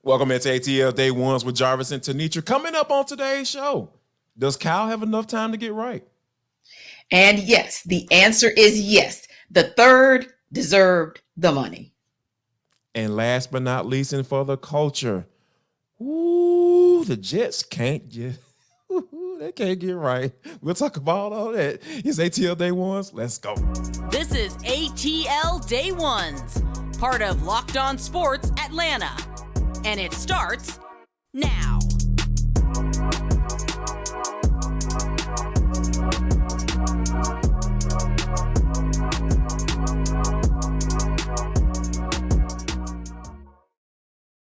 Welcome into ATL Day Ones with Jarvis and Tenitra. Coming up on today's show, does Kyle have enough time to get right? And yes, the answer is yes. The third deserved the money. And last but not least, and for the culture, the Jets can't get, they can't get right. We'll talk about all that. It's ATL Day Ones. Let's go. This is ATL Day Ones, part of Locked On Sports Atlanta. And it starts now.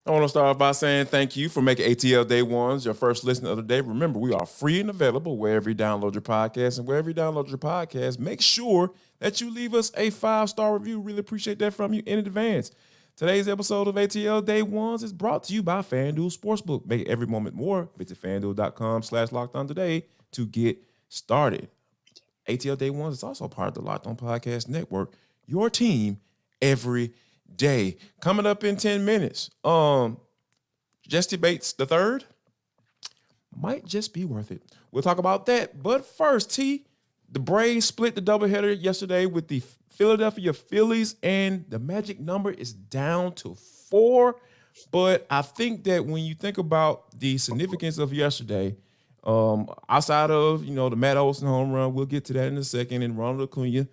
I want to start by saying thank you for making ATL Day Ones your first listen of the day. Remember, we are free and available wherever you download your podcast. And wherever you download your podcast, make sure that you leave us a 5-star review. Really appreciate that from you in advance. Today's episode of ATL Day Ones is brought to you by FanDuel Sportsbook. Make every moment more. Visit FanDuel.com/LockedOn today to get started. ATL Day Ones is also part of the Locked On Podcast Network. Your team every day. Coming up in 10 minutes. Jessie Bates III might just be worth it. We'll talk about that. But first, the Braves split the doubleheader yesterday with the Philadelphia Phillies, and the magic number is down to 4. But I think that when you think about the significance of yesterday, outside of, the Matt Olson home run, we'll get to that in a second, and Ronald Acuna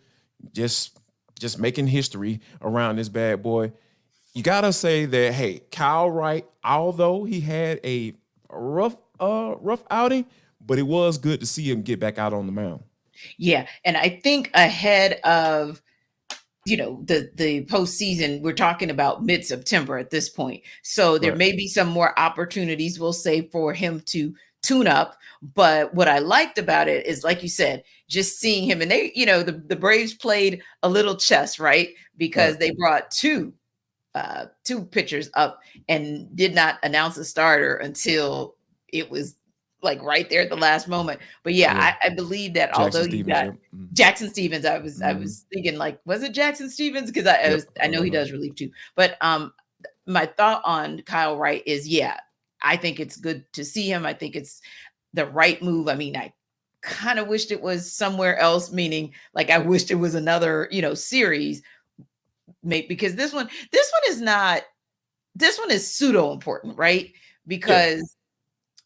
just making history around this bad boy. You got to say that, hey, Kyle Wright, although he had a rough outing, but it was good to see him get back out on the mound. Yeah, and I think ahead of the postseason, we're talking about mid-September at this point. So there may be some more opportunities, we'll say, for him to tune up. But what I liked about it is, like you said, just seeing him, and they, the Braves played a little chess, right? Because they brought two pitchers up and did not announce a starter until it was like right there at the last moment. But I believe that although you got Jackson Stevens, I was thinking, like, was it Jackson Stevens? Because I know he does relief too. But my thought on Kyle Wright is, I think it's good to see him. I think it's the right move. I mean, I kind of wished it was somewhere else, meaning like I wished it was another, series, because this one is pseudo important, right? Because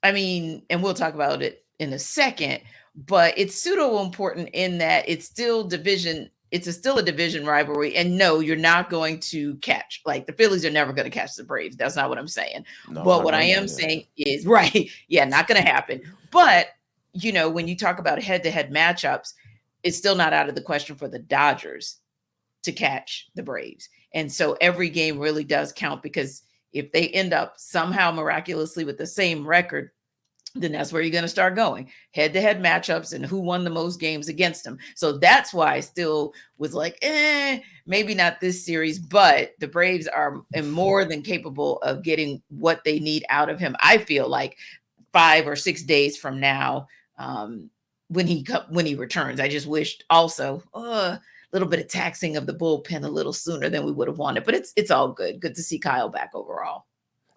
I mean, and we'll talk about it in a second, but it's pseudo important in that it's still division. It's still a division rivalry. And no, you're not going to catch, like, the Phillies are never going to catch the Braves. That's not what I'm saying. No, but what I am saying is, not going to happen. But, when you talk about head-to-head matchups, it's still not out of the question for the Dodgers to catch the Braves. And so every game really does count, because if they end up somehow miraculously with the same record, then that's where you're going to start going head-to-head matchups and who won the most games against them. So that's why I still was like, maybe not this series, but the Braves are more than capable of getting what they need out of him. I feel like 5 or 6 days from now, when he returns. I just wished also a little bit of taxing of the bullpen a little sooner than we would have wanted, but it's all good. Good to see Kyle back overall.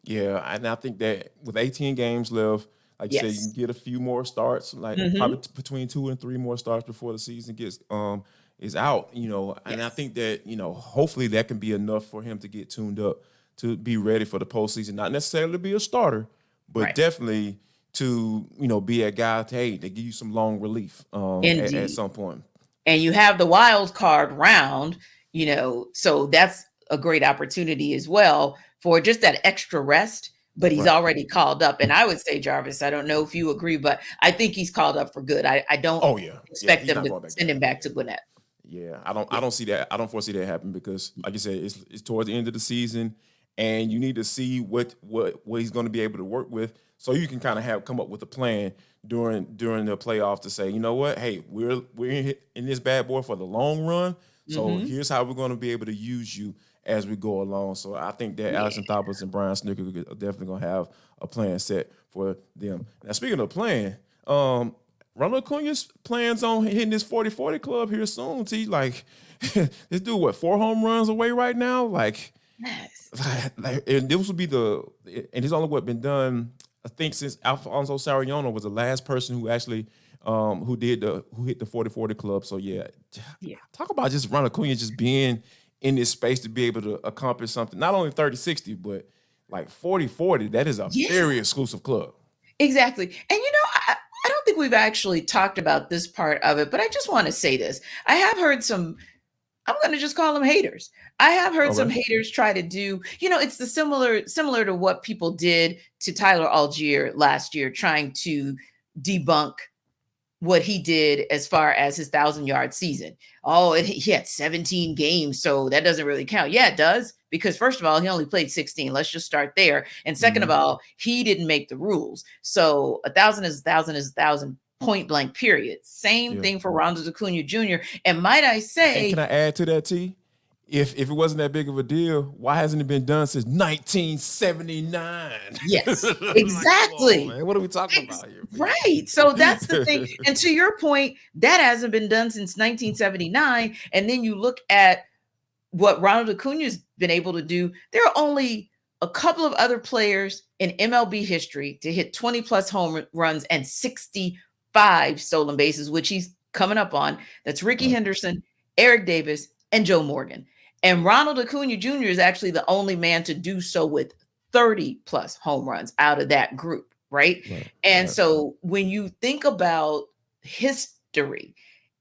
Yeah, and I think that with 18 games left, like you said, you can get a few more starts, like probably between 2 and 3 more starts before the season gets is out, and I think that, hopefully that can be enough for him to get tuned up to be ready for the postseason. Not necessarily to be a starter, but definitely to, be a guy to give you some long relief at some point. And you have the wild card round, so that's a great opportunity as well for just that extra rest. But he's already called up. And I would say, Jarvis, I don't know if you agree, but I think he's called up for good. I don't expect them to send him back to Gwinnett. Yeah, I don't see that. I don't foresee that happening because, like you said, it's towards the end of the season, and you need to see what he's going to be able to work with, so you can kind of come up with a plan during the playoffs to say, you know what, hey, we're in this bad boy for the long run. So here's how we're going to be able to use you as we go along. So I think that Allison Thomas and Brian Snooker are definitely going to have a plan set for them. Now, speaking of plan, Ronald Acuna's plans on hitting this 40-40 club here soon. Like, this dude, 4 home runs away right now? Like, Yes. And this would be and it's only been done, I think, since Alfonso Sariano was the last person who actually who hit the 40-40 club. So yeah, talk about just Ronald Acuna just being in this space to be able to accomplish something, not only 30-60, but like 40-40. That is a very exclusive club. Exactly. And I don't think we've actually talked about this part of it, but I just want to say this. I have heard some, I'm going to just call them haters. I have heard some haters try to do, it's the similar to what people did to Tyler Algier last year, trying to debunk what he did as far as his 1,000-yard season. He had 17 games, so that doesn't really count. Yeah, it does, because first of all, he only played 16. Let's just start there. And second of all, he didn't make the rules. So 1,000 is 1,000 is 1,000, point blank, period. Same thing for Ronald Acuna Jr. And might I say— and can I add to that, T? If it wasn't that big of a deal, why hasn't it been done since 1979? Yes, exactly. Man, what are we talking about here? Right. So that's the thing. And to your point, that hasn't been done since 1979. And then you look at what Ronald Acuna's been able to do. There are only a couple of other players in MLB history to hit 20 plus home runs and 65 stolen bases, which he's coming up on. That's Ricky Henderson, Eric Davis, and Joe Morgan. And Ronald Acuna Jr. is actually the only man to do so with 30 plus home runs out of that group, right? And so when you think about history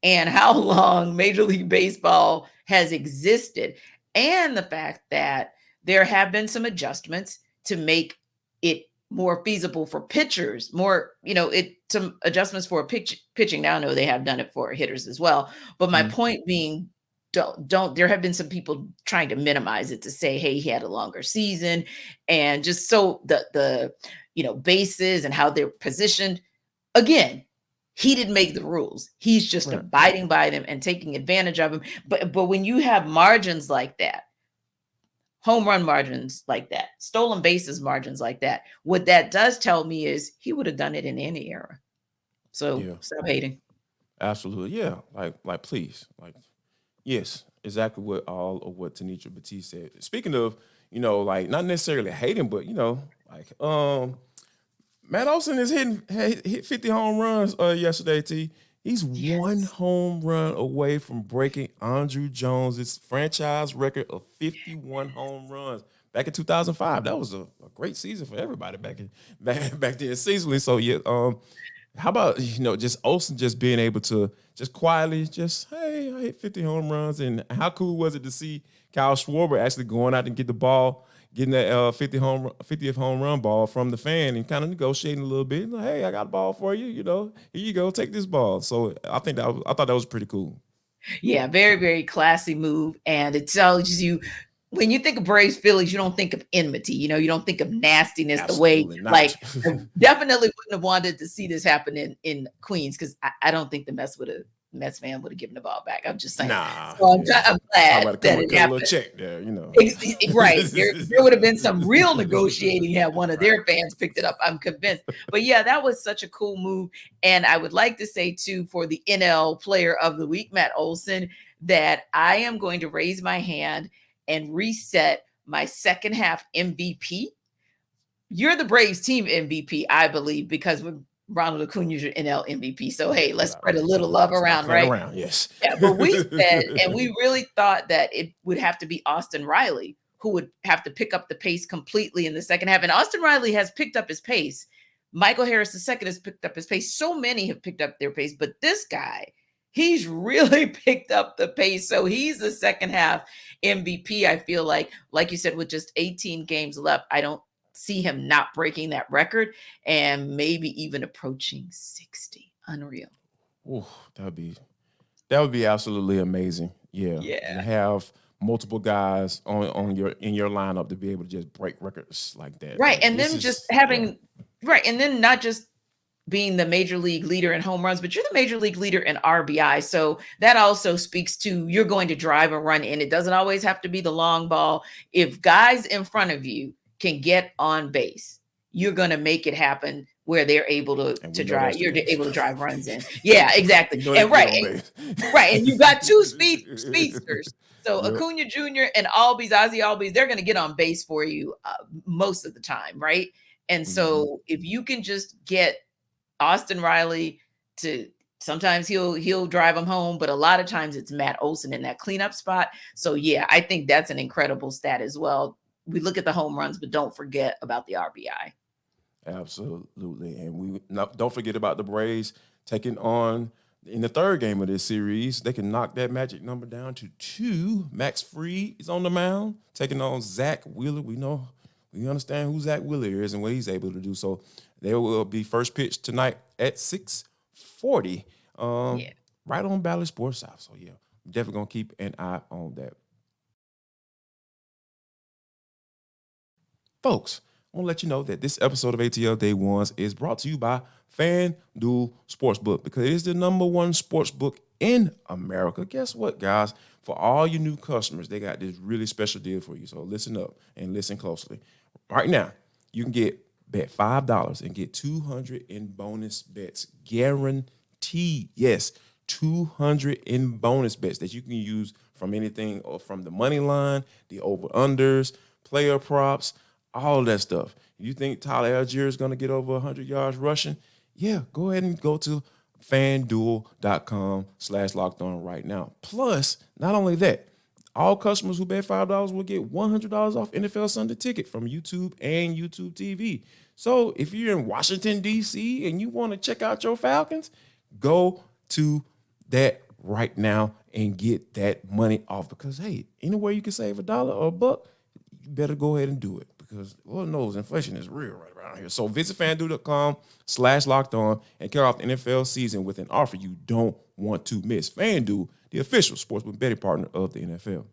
and how long Major League Baseball has existed, and the fact that there have been some adjustments to make it more feasible for pitchers, some adjustments for pitching. Now I know they have done it for hitters as well. But my point being, there have been some people trying to minimize it to say, hey, he had a longer season, and just so the bases and how they're positioned. Again, he didn't make the rules. He's just abiding by them and taking advantage of them. But when you have margins like that, home run margins like that, stolen bases margins like that, what that does tell me is he would have done it in any era. So stop hating. Absolutely. Yeah. Like please. Yes, exactly what Tenitra Batiste said. Speaking of, not necessarily hating, but Matt Olson hit 50 home runs yesterday, T. He's one home run away from breaking Andrew Jones's franchise record of 51 home runs back in 2005. That was a great season for everybody back then seasonally. So how about just Olson just being able to just quietly hey, I hit 50 home runs, and how cool was it to see Kyle Schwarber actually going out and get the ball, getting that 50th home run ball from the fan and kind of negotiating a little bit. Like, hey, I got a ball for you. Here you go, take this ball. So I thought that was pretty cool. Yeah, very, very classy move, and it tells you. When you think of Braves Phillies, you don't think of enmity. You don't think of nastiness. Absolutely the way, I definitely wouldn't have wanted to see this happen in Queens, because I don't think the Mets fan would have given the ball back. I'm just saying. Nah, so I'm glad that it happened. A little check there, Right. There would have been some real negotiating had one of their fans picked it up. I'm convinced. But yeah, that was such a cool move. And I would like to say too, for the NL Player of the Week, Matt Olson, that I am going to raise my hand and reset my second half MVP. You're the Braves team MVP, I believe, because Ronald Acuna is your NL MVP. So, hey, let's spread a little love around, right? Yes. Yeah, but we said, and we really thought that it would have to be Austin Riley who would have to pick up the pace completely in the second half. And Austin Riley has picked up his pace. Michael Harris II has picked up his pace. So many have picked up their pace, but this guy, he's really picked up the pace. So he's the second half MVP. I feel like you said, with just 18 games left, I don't see him not breaking that record and maybe even approaching 60. Unreal. Ooh, that would be absolutely amazing. Yeah. To have multiple guys in your lineup to be able to just break records like that. Right. And then just having right. And then not just being the major league leader in home runs, but you're the major league leader in RBI. So that also speaks to you're going to drive a run in. It doesn't always have to be the long ball. If guys in front of you can get on base, you're going to make it happen where they're able to drive. You're able to drive runs in. Yeah, exactly. And right. And you got two speedsters. So Acuna Jr. and Ozzie Albies, they're going to get on base for you most of the time, right? And so if you can just get Austin Riley to, sometimes he'll drive them home, but a lot of times it's Matt Olson in that cleanup spot. So yeah, I think that's an incredible stat as well. We look at the home runs, but don't forget about the RBI. Absolutely. And don't forget about the Braves taking on, in the third game of this series, they can knock that magic number down to 2. Max Fried is on the mound, taking on Zach Wheeler. We understand who Zach Wheeler is and what he's able to do. So there will be first pitch tonight at 6:40, right on Bally Sports South. So yeah, definitely gonna keep an eye on that. Folks, I want to let you know that this episode of ATL Day Ones is brought to you by FanDuel Sportsbook, because it is the #1 sportsbook in America. Guess what, guys? For all you new customers, they got this really special deal for you. So listen up and listen closely. Right now, you can bet $5 and get 200 in bonus bets, guaranteed. Yes, 200 in bonus bets that you can use from anything, or from the money line, the over-unders, player props, all of that stuff. You think Tyler Algier is going to get over 100 yards rushing? Yeah, go ahead and go to FanDuel.com/lockedon right now. Plus, not only that, all customers who bet $5 will get $100 off NFL Sunday Ticket from YouTube and YouTube TV. So if you're in Washington, D.C., and you want to check out your Falcons, go to that right now and get that money off. Because, hey, anywhere you can save $1 or $1, you better go ahead and do it. Because Lord knows inflation is real right around here. So visit FanDuel.com/lockedon and kick off the NFL season with an offer you don't want to miss. FanDuel, the official sportsbook betting partner of the NFL.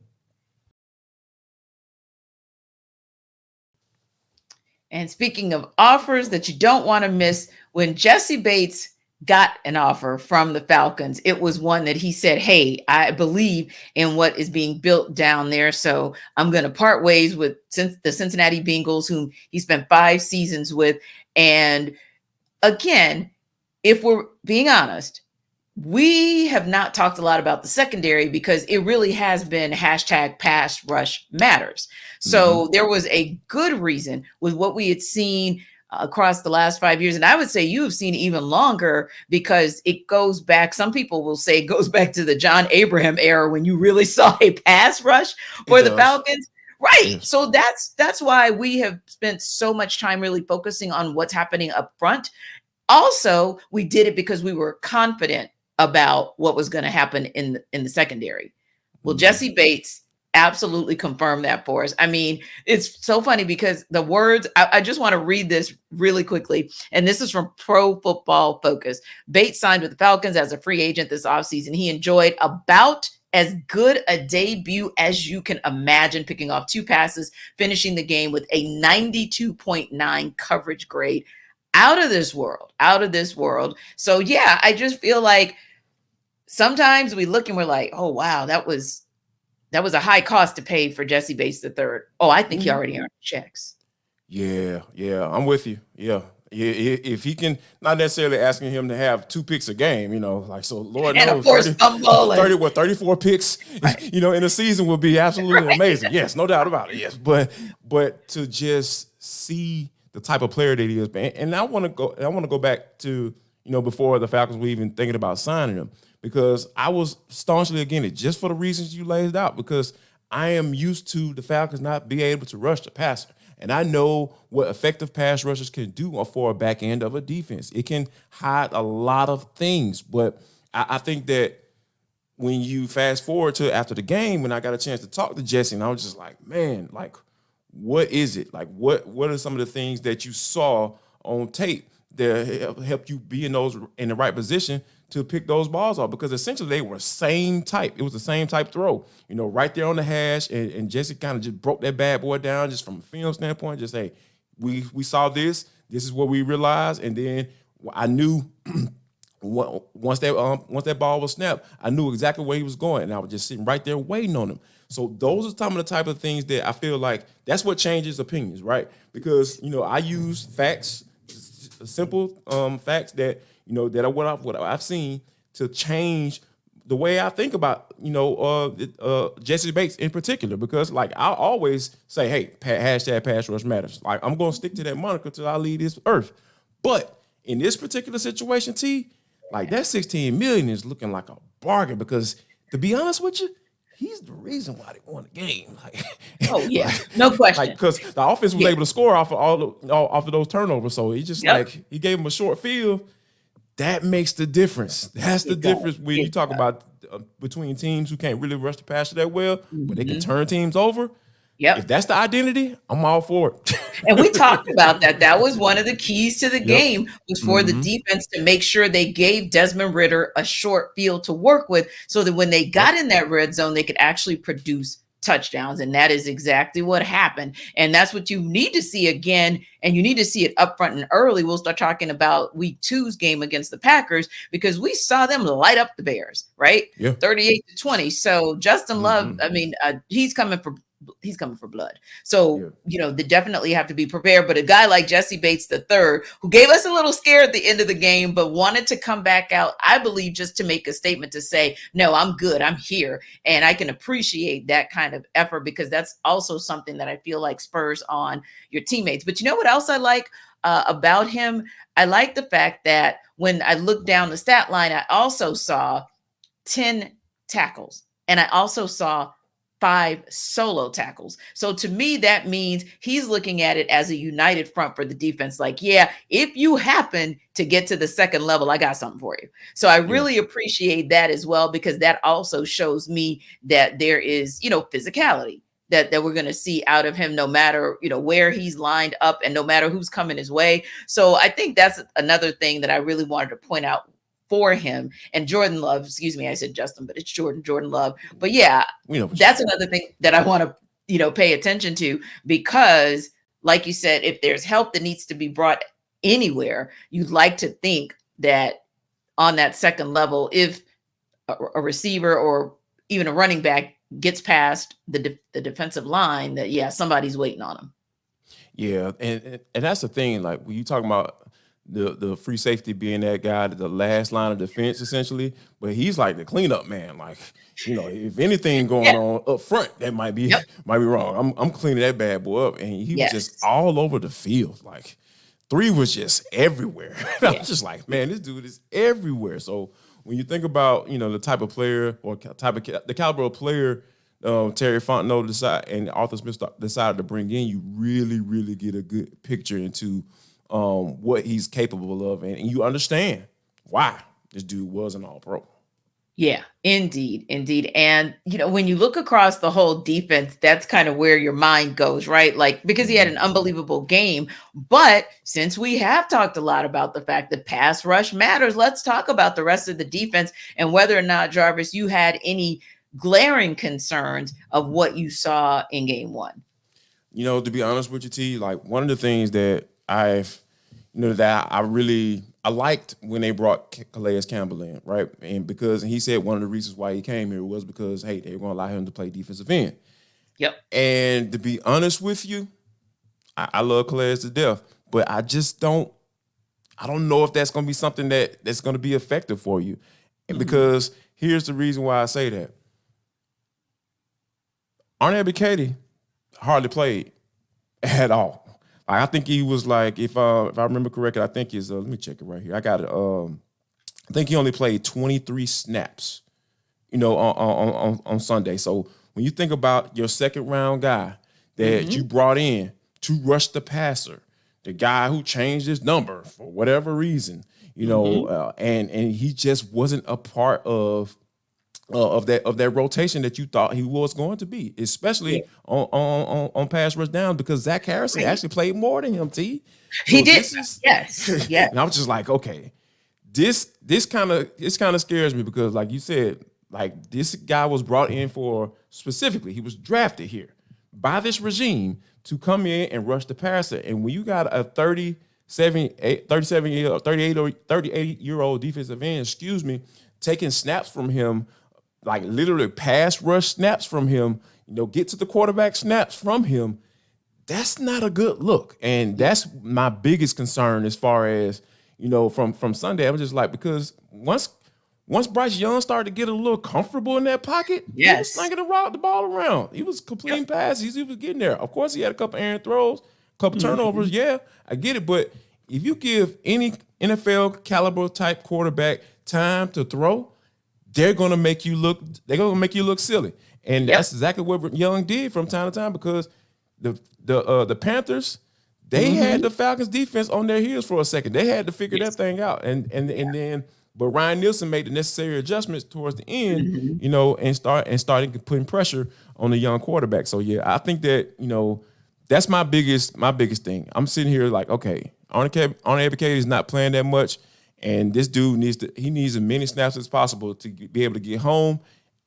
And speaking of offers that you don't want to miss, when Jessie Bates got an offer from the Falcons, it was one that he said, hey, I believe in what is being built down there, so I'm going to part ways with the Cincinnati Bengals, whom he spent 5 seasons with. And again, if we're being honest, we have not talked a lot about the secondary, because it really has been #pass rush matters. So there was a good reason with what we had seen across the last 5 years. And I would say you have seen even longer, because it goes back, some people will say it goes back to the John Abraham era, when you really saw a pass rush for the Falcons. Right. Yes. So that's why we have spent so much time really focusing on what's happening up front. Also, we did it because we were confident about what was going to happen in the secondary. Well, Jessie Bates absolutely confirmed that for us. I mean, it's so funny because the words, I just want to read this really quickly. And this is from Pro Football Focus. Bates signed with the Falcons as a free agent this offseason. He enjoyed about as good a debut as you can imagine, picking off 2 passes, finishing the game with a 92.9 coverage grade. Out of this world. So yeah, I just feel like sometimes we look and we're like, oh, wow, that was a high cost to pay for Jessie Bates III. Oh, I think he already earned checks. Yeah, I'm with you. Yeah. If he can, not necessarily asking him to have 2 picks a game, like, so Lord knows, of course, 34 picks, right, in a season would be absolutely amazing. Yes, no doubt about it. Yes, but to just see the type of player that he is, and I want to go back to, before the Falcons were even thinking about signing him, because I was staunchly against it, just for the reasons you laid out, because I am used to the Falcons not being able to rush the passer. And I know what effective pass rushers can do for a back end of a defense. It can hide a lot of things. But I think that when you fast forward to after the game, when I got a chance to talk to Jessie, and I was just like, man, like, what is it? Like, what are some of the things that you saw on tape that helped you be in the right position to pick those balls off? Because essentially they were same type. It was the same type throw, right there on the hash. And Jessie kind of just broke that bad boy down just from a film standpoint. Just, hey, we saw this. This is what we realized. And then I knew once that ball was snapped, I knew exactly where he was going. And I was just sitting right there waiting on him. So those are some of the type of things that I feel like that's what changes opinions, right? Because, I use facts simple facts that that are what I've seen to change the way I think about Jessie Bates in particular, because like I always say, hey, hashtag pass rush matters. Like I'm gonna stick to that moniker till I leave this earth. But in this particular situation, like that 16 million is looking like a bargain, because to be honest with you, he's the reason why they won the game. Like, oh yeah, no question. Because the offense was able to score off of those turnovers, so he just like he gave him a short field. That makes the difference. That's the difference when you talk about between teams who can't really rush the passer that well, but they can turn teams over. Yep. If that's the identity, I'm all for it. And we talked about that. That was one of the keys to the game, was for the defense to make sure they gave Desmond Ridder a short field to work with, so that when they got in that red zone, they could actually produce touchdowns. And that is exactly what happened. And that's what you need to see again. And you need to see it up front and early. We'll start talking about week 2's game against the Packers, because we saw them light up the Bears, right? Yeah. 38-20. So Justin Love, I mean, he's coming for blood. So, they definitely have to be prepared. But a guy like Jessie Bates III, who gave us a little scare at the end of the game, but wanted to come back out, I believe, just to make a statement to say, no, I'm good. I'm here. And I can appreciate that kind of effort, because that's also something that I feel like spurs on your teammates. But you know what else I like about him? I like the fact that when I looked down the stat line, I also saw 10 tackles, and I also saw 5 solo tackles. So to me, that means he's looking at it as a united front for the defense. Like, yeah, if you happen to get to the second level, I got something for you. So I really appreciate that as well, because that also shows me that there is, physicality that we're going to see out of him, no matter, where he's lined up and no matter who's coming his way. So I think that's another thing that I really wanted to point out for him. And Jordan Love, excuse me, I said Justin, but it's Jordan Love. But yeah, that's another thing that I want to, pay attention to, because like you said, if there's help that needs to be brought anywhere, you'd like to think that on that second level, if a receiver or even a running back gets past the defensive line, that, somebody's waiting on him. Yeah. And that's the thing, like when you talking about the free safety being that guy, the last line of defense, essentially, but he's like the cleanup man. Like, if anything going on up front, that might be wrong. I'm cleaning that bad boy up, and he was just all over the field. Like 3 was just everywhere. I was just like, man, this dude is everywhere. So when you think about the type of player or the caliber of player Terry Fontenot and Arthur Smith decided to bring in, you really, really get a good picture into what he's capable of, and you understand why this dude was an all-pro. Yeah, indeed. And, when you look across the whole defense, that's kind of where your mind goes, right? Like, because he had an unbelievable game. But since we have talked a lot about the fact that pass rush matters, let's talk about the rest of the defense and whether or not, Jarvis, you had any glaring concerns of what you saw in game 1. To be honest with you, T, like one of the things that I liked when they brought Calais Campbell in, right? And because he said one of the reasons why he came here was because, hey, they were going to allow him to play defensive end. Yep. And to be honest with you, I love Calais to death, but I don't know if that's going to be something that's going to be effective for you. And because here's the reason why I say that. Arnold Ebiketie hardly played at all. I think he was like, if I remember correctly, I think he's let me check it right here. I got it. I think he only played 23 snaps, on Sunday. So when you think about your second round guy that you brought in to rush the passer, the guy who changed his number for whatever reason, and he just wasn't a part of that rotation that you thought he was going to be, especially on pass rush down, because Zach Harrison actually played more than him, T. He did. Yes. And I was just like, okay, this kind of scares me, because like you said, like this guy was brought in for specifically, he was drafted here by this regime to come in and rush the passer. And when you got a 38-year-old defensive end, taking snaps from him, like literally pass rush snaps from him, get to the quarterback snaps from him, that's not a good look. And that's my biggest concern as far as, from Sunday. I'm just like, because once Bryce Young started to get a little comfortable in that pocket, he was slinging the ball around. He was completing passes. He was getting there. Of course, he had a couple errant throws, a couple turnovers. Yeah, I get it. But if you give any NFL caliber type quarterback time to throw, they're gonna make you look silly. And that's exactly what Young did from time to time, because the Panthers, they had the Falcons defense on their heels for a second. They had to figure that thing out. And then but Ryan Nielsen made the necessary adjustments towards the end, and started putting pressure on the young quarterback. So I think that, that's my biggest thing. I'm sitting here like, okay, Arnold Ebiketie is not playing that much, and this dude needs as many snaps as possible to be able to get home.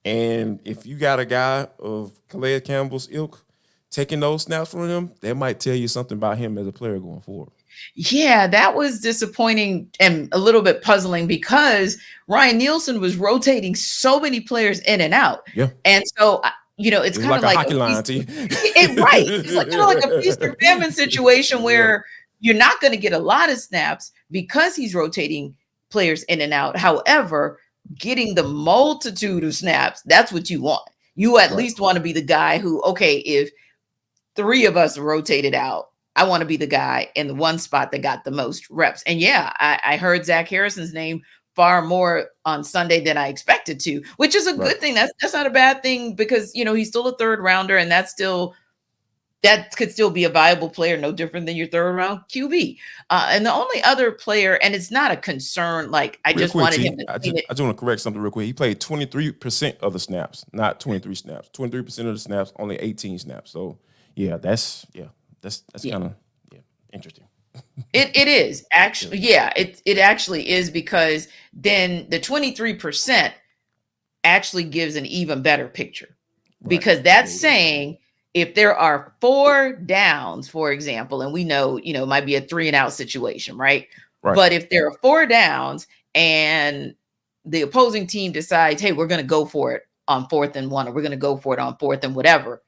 And if you got a guy of Calais Campbell's ilk taking those snaps from him, that might tell you something about him as a player going forward. Yeah, that was disappointing and a little bit puzzling, because Ryan Nielsen was rotating so many players in and out. Yeah. And so, it's kind of like a hockey line to you. Right. It's like, like a feast or famine situation where you're not going to get a lot of snaps because he's rotating players in and out. However, getting the multitude of snaps, that's what you want. You at least want to be the guy who, okay, if 3 of us rotated out, I want to be the guy in the one spot that got the most reps. And I heard Zach Harrison's name far more on Sunday than I expected to, which is a good thing. That's not a bad thing, because, he's still a 3rd rounder, and that could still be a viable player, no different than your 3rd round QB. And the only other player, and it's not a concern, like I just wanted him to. I just want to correct something real quick. He played 23% of the snaps, not 23 snaps. 23% of the snaps, only 18 snaps. So that's kind of interesting. It is actually, it actually is, because then the 23% actually gives an even better picture, because that's saying if there are 4 downs, for example, and we know, it might be a 3-and-out situation, right? But if there are 4 downs and the opposing team decides, hey, we're going to go for it on 4th and 1, or we're going to go for it on 4th and whatever,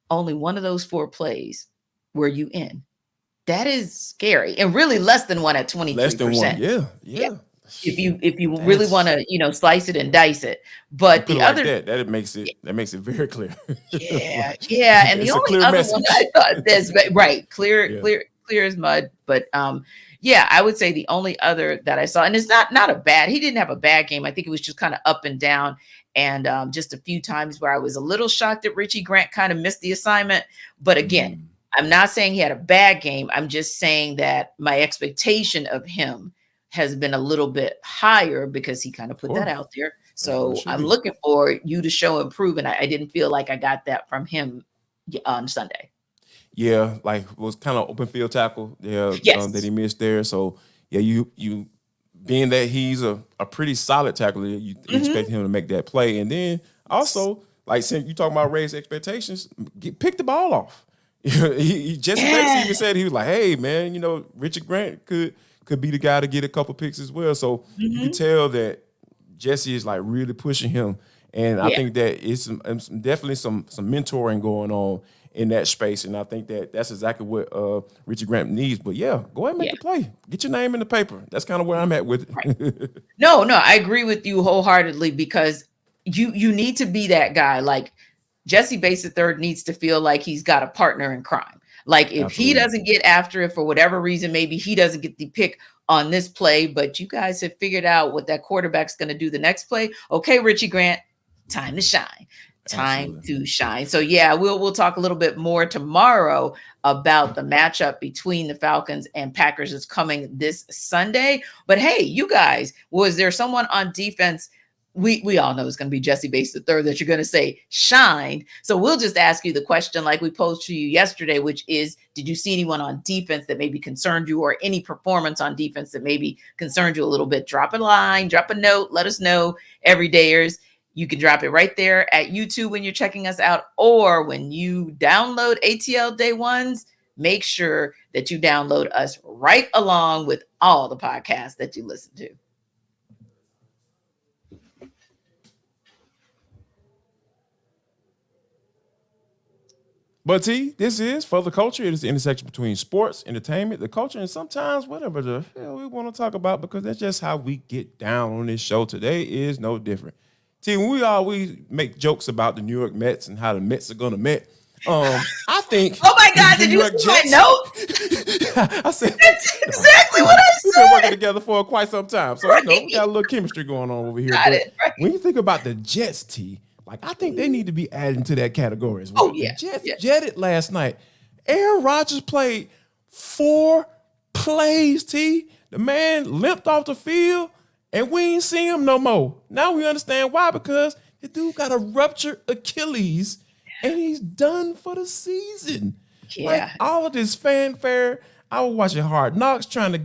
only one of those 4 plays were you in. That is scary, and really less than 1 at 23%. Less than 1, yeah. If you really want to, slice it and dice it, but the other that makes it very clear. And the only other message. One I thought that's clear as mud. But I would say the only other that I saw, and it's not a bad. He didn't have a bad game. I think it was just kind of up and down, and just a few times where I was a little shocked that Richie Grant kind of missed the assignment. But again, I'm not saying he had a bad game. I'm just saying that my expectation of him has been a little bit higher, because he kind of put that out there. So I'm looking for you to show improvement. I didn't feel like I got that from him on Sunday. Yeah, like it was kind of open field tackle. That he missed there. So you being that he's a pretty solid tackler, you expect him to make that play. And then also, like, since you talking about raised expectations, pick the ball off. Jesse Bates even said, he was like, hey man, Richard Grant could be the guy to get a couple picks as well. So you can tell that Jesse is like really pushing him. And I think that it's definitely some mentoring going on in that space. And I think that's exactly what Richie Grant needs. But go ahead and make the play. Get your name in the paper. That's kind of where I'm at with it. No, I agree with you wholeheartedly, because you need to be that guy. Like Jessie Bates III needs to feel like he's got a partner in crime. Like if he doesn't get after it for whatever reason, maybe he doesn't get the pick on this play, but you guys have figured out what that quarterback's going to do the next play. Okay, Richie Grant, time to shine. Time to shine. So we'll talk a little bit more tomorrow about the matchup between the Falcons and Packers is coming this Sunday. But hey, you guys, was there someone on defense? We all know it's going to be Jessie Bates III that you're going to say shined. So we'll just ask you the question like we posed to you yesterday, which is, did you see anyone on defense that maybe concerned you, or any performance on defense that maybe concerned you a little bit? Drop a line, drop a note, let us know, everydayers. You can drop it right there at YouTube when you're checking us out, or when you download ATL Day Ones, make sure that you download us right along with all the podcasts that you listen to. But T, this is for the culture. It is the intersection between sports, entertainment, the culture, and sometimes whatever the hell we want to talk about, because that's just how we get down on this show. Today is no different. T, when we always make jokes about the New York Mets and how the Mets are gonna Met, I think. Oh my God! Did you see my note? I said That's exactly what I we've been working said. together for quite some time, so Right. we got a little chemistry going on over here. Got But it, right. when you think about the Jets, T, like I think they need to be added into that category as well. Oh, yeah, The Jets yeah. jetted last night. Aaron Rodgers played 4 plays. T, the man limped off the field, and we ain't seen him no more. Now we understand why, because the dude got a ruptured Achilles, and he's done for the season. Yeah. Like, all of this fanfare. I was watching Hard Knocks, trying to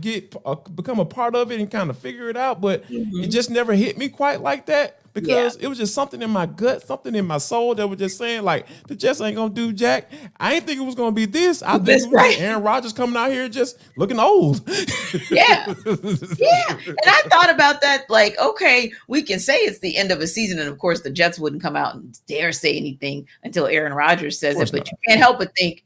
become a part of it and kind of figure it out, but it just never hit me quite like that, because it was just something in my gut, something in my soul that was just saying, like, the Jets ain't gonna do jack. I ain't think it was gonna be this. I think That's it was right. Aaron Rodgers coming out here just looking old. Yeah. Yeah. And I thought about that, like, okay, we can say it's the end of a season. And of course, the Jets wouldn't come out and dare say anything until Aaron Rodgers says it. But you can't help but think,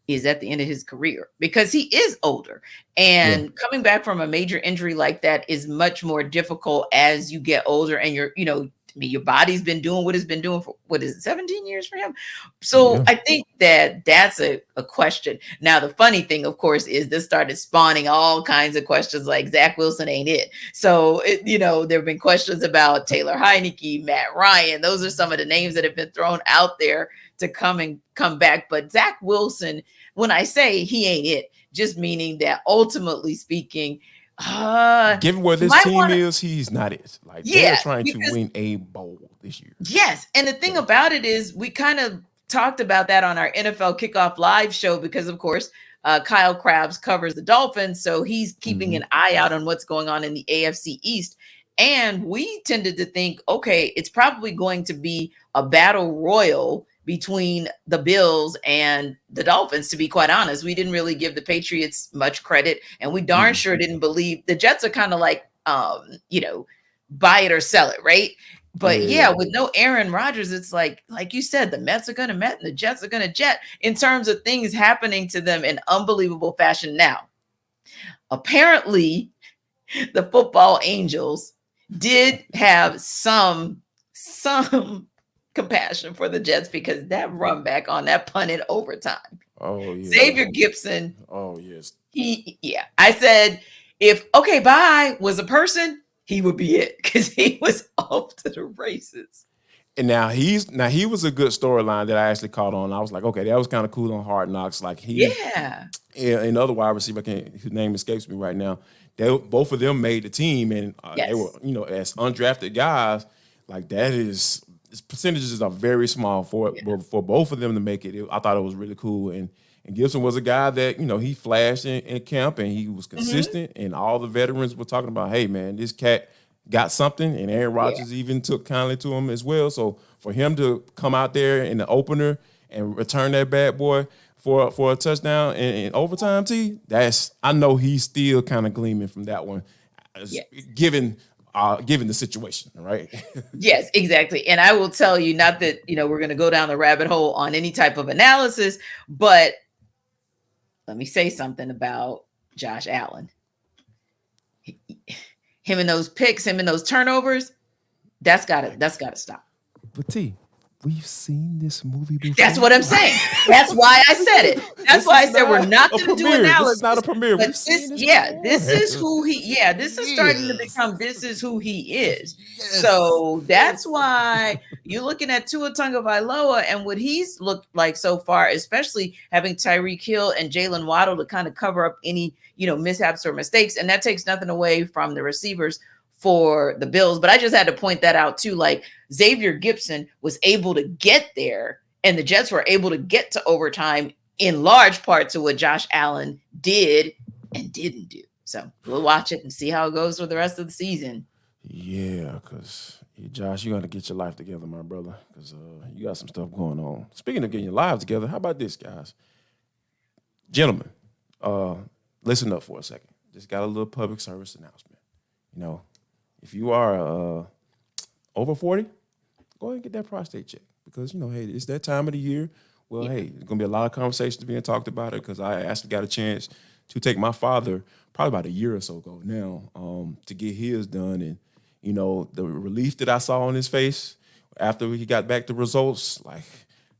is at the end of his career, because he is older, and coming back from a major injury like that is much more difficult as you get older, and your body's been doing what it's been doing for, 17 years for him. So I think that's a question. Now, the funny thing, of course, is this started spawning all kinds of questions, like Zach Wilson ain't it. So, there have been questions about Taylor Heineke, Matt Ryan. Those are some of the names that have been thrown out there to come back. But Zach Wilson, when I say he ain't it, just meaning that ultimately speaking, given where this team is, he's not it. Like, they're trying to win a bowl this year. Yes. And the thing about it is, we kind of talked about that on our NFL Kickoff Live show, because of course, Kyle Krabs covers the Dolphins. So he's keeping an eye out on what's going on in the AFC East. And we tended to think, okay, it's probably going to be a battle royal between the Bills and the Dolphins, to be quite honest. We didn't really give the Patriots much credit, and we darn sure didn't believe the Jets are kind of like, buy it or sell it, right? But with no Aaron Rodgers, it's like you said, the Mets are going to Met and the Jets are going to Jet, in terms of things happening to them in unbelievable fashion. Now, apparently, the football angels did have some compassion for the Jets, because that run back on that punt in overtime. Oh, yeah. Xavier Gipson. Oh, yes. I said, if Okay Bye was a person, he would be it, because he was off to the races. And now he was a good storyline that I actually caught on. I was like, okay, that was kind of cool on Hard Knocks. Like and other wide receiver, whose name escapes me right now. Both of them made the team, and they were, as undrafted guys. Like, that is, percentages are very small for both of them to make it. I thought it was really cool. And Gibson was a guy that, he flashed in camp, and he was consistent. And all the veterans were talking about, hey, man, this cat got something. And Aaron Rodgers even took kindly to him as well. So for him to come out there in the opener and return that bad boy for a touchdown in overtime, I know he's still kind of gleaming from that one, given the situation, right? Yes, exactly. And I will tell you, not that, we're going to go down the rabbit hole on any type of analysis, but let me say something about Josh Allen. Him and those picks, him and those turnovers, that's gotta stop. But T, we've seen this movie before. That's what I'm saying. That's why I said it. That's why I said we're not going to do analysis. This is not a premiere. But this is who he. Yeah, this is starting to become. This is who he is. Yes. So that's why you're looking at Tua Tagovailoa and what he's looked like so far, especially having Tyreek Hill and Jalen Waddle to kind of cover up any mishaps or mistakes, and that takes nothing away from the receivers for the Bills. But I just had to point that out too. Like, Xavier Gipson was able to get there, and the Jets were able to get to overtime in large part to what Josh Allen did and didn't do. So we'll watch it and see how it goes for the rest of the season. Yeah, because Josh, you got to get your life together, my brother, because you got some stuff going on. Speaking of getting your lives together, how about this, guys? Gentlemen, listen up for a second. Just got a little public service announcement. If you are over 40, go ahead and get that prostate check, because, hey, it's that time of the year Well, hey, there's gonna be a lot of conversations being talked about it because I actually got a chance to take my father probably about a year or so ago now to get his done, and the relief that I saw on his face after he got back the results, like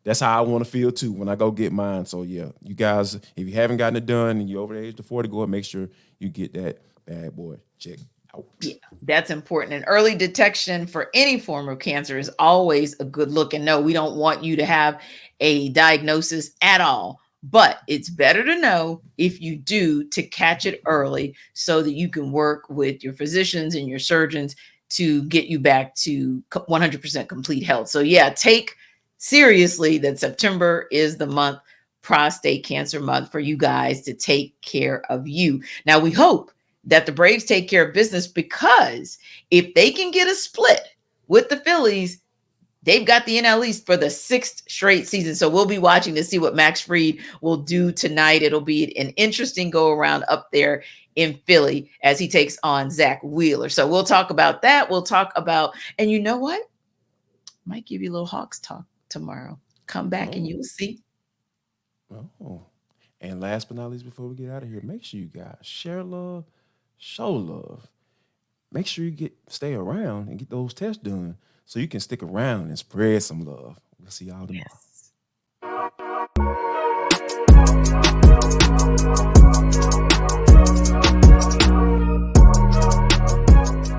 that's how I want to feel too when I go get mine. So yeah, you guys, if you haven't gotten it done and you're over the age of 40, go and make sure you get that bad boy checked out. Yeah, that's important. And early detection for any form of cancer is always a good look. And no, we don't want you to have a diagnosis at all. But it's better to know if you do to catch it early so that you can work with your physicians and your surgeons to get you back to 100% complete health. So yeah, take seriously that September is the month, prostate cancer month, for you guys to take care of you. Now we hope that the Braves take care of business, because if they can get a split with the Phillies, they've got the NL East for the 6th straight season. So we'll be watching to see what Max Fried will do tonight. It'll be an interesting go around up there in Philly as he takes on Zach Wheeler. So we'll talk about that. We'll talk about, and you know what? Might give you a little Hawks talk tomorrow. Come back and you'll see. Oh, and last but not least, before we get out of here, make sure you guys share love, show love. Make sure you stay around and get those tests done so you can stick around and spread some love. We'll see y'all tomorrow. Yes.